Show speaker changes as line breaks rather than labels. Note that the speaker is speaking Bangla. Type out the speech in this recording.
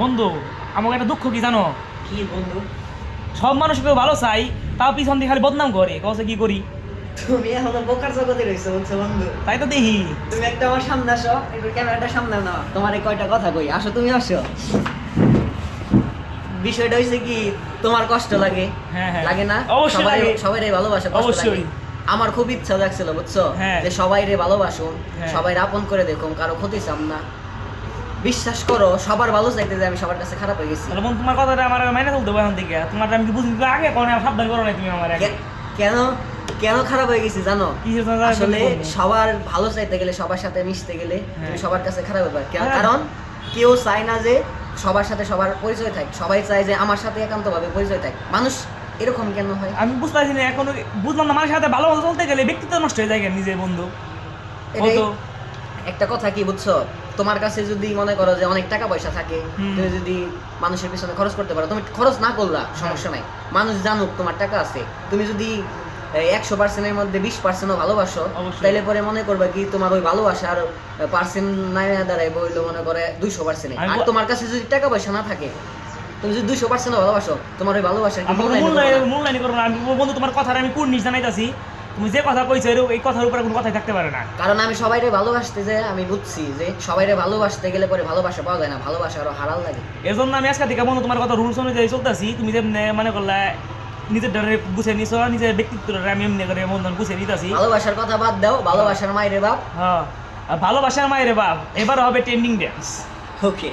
বন্ধু, আমাকে একটা দুঃখ কি জানো?
কি বন্ধু?
সব মানুষকে ভালো চাই, তাও পিছন দিয়ে খালি বদনাম করে, কসে কি করি?
তুমি এখনো বোকার জগতে রয়েছো বুঝছো বন্ধু।
তাই তো দেখি।
তুমি একটা আমার সামনে আসো, একটু ক্যামেরাটা সামনে নাও, তোমার এই কয়টা কথা কই। আসো, তুমি আসো। বিষয়টা হইছে কি, তোমার কষ্ট লাগে?
হ্যাঁ, হ্যাঁ।
লাগে না?
অবশ্যই লাগে।
সবাই ভালোবাসা কষ্ট
অবশ্যই।
লাগে। আমার খুব ইচ্ছা লাগছিল বুঝছো,
হ্যাঁ।
যে সবাই রে ভালোবাসুন,
হ্যাঁ।
সবাই আপন করে দেখুন, কারো ক্ষতি চাম না। বিশ্বাস করো, সবার ভালো চাইতে যে আমি সবার কাছে খারাপ হয়ে গেছি।
তাহলে বন্ধু, তোমার কথাটা আমার মাইনে চলতে হবে এখন থেকে। তোমার আমি কি বুঝি আগে কোন সাবধান করো না তুমি আমার আগে।
কেন কেন খারাপ হয়ে গেছি জানো?
কি হয়েছে জানো?
আসলে সবার ভালো চাইতে গেলে, সবার সাথে মিশতে গেলে তুমি
হ্যাঁ।
সবার কাছে খারাপ হবে।
হ্যাঁ।
কারণ কেউ চায় না যে সবার সাথে সবার পরিচয় থাকে, সবাই চায় যে আমার সাথে একান্তভাবে পরিচয় থাকে। মানুষ এরকম কেন হয়?
আমি বুঝতে পারছি না এখন। বুঝলাম না, মানুষের সাথে ভালো মতো চলতে গেলে ব্যক্তিত্ব নষ্ট হয়ে যায় কেন নিজের বন্ধু?
এটাই
কত?
একটা কথা কি বুঝছো, তোমার কাছে যদি মনে করো যে অনেক টাকা পয়সা থাকে,
হুম।
তুমি যদি মানুষের পিছনে খরচ করতে পারো, তুমি খরচ না করলা সমস্যা নাই, মানুষ জানুক তোমার টাকা আছে। তুমি যদি 100%-এর মধ্যে 20%ও ভালোবাসো,
অবশ্যই।
তাইলে পরে মনে করবে কি তোমার ওই ভালোবাসার পার্সেন্ট নাই দাঁড়ায় বললো মনে করে 200%।
আমি
আর তোমার কাছে যদি টাকা পয়সা না থাকে, তুমি যদি 200% ভালোবাসো, তোমার ওই ভালোবাসার কি
আমার
মূল্যায়ন হবে না?
মূল্যায়ন করবো না। আমি বন্ধু তোমার কথার আমি কুর্নিশ জানাইতাছি। তুমি যে কথা কইছো এই কথার উপরে কোনো কথাই থাকতে পারে না।
কারণ আমি সবাইরে ভালোবাসতে যে আমি বুঝছি যে সবাইরে ভালোবাসতে গেলে পরে ভালোবাসা পাওয়া যায় না, ভালোবাসা আরো হারাল লাগে।
এর জন্য আমি আজকে থেকে বন্ধু তোমার কথা রুলস অনুযায়ী চলতেছি। তুমি যে মানে করলে নিজের ডরে গুছিয়ে নিছো, নিজের ব্যক্তিত্বটা আমি এমনি করে বন্ধন গুছিয়ে নিতেছি।
ভালোবাসার কথা বাদ দাও, ভালোবাসার মায়ের বাপ।
হ্যাঁ, আর ভালোবাসার মায়ের বাপ এবার হবে ট্রেন্ডিং ড্যান্স।
ওকে।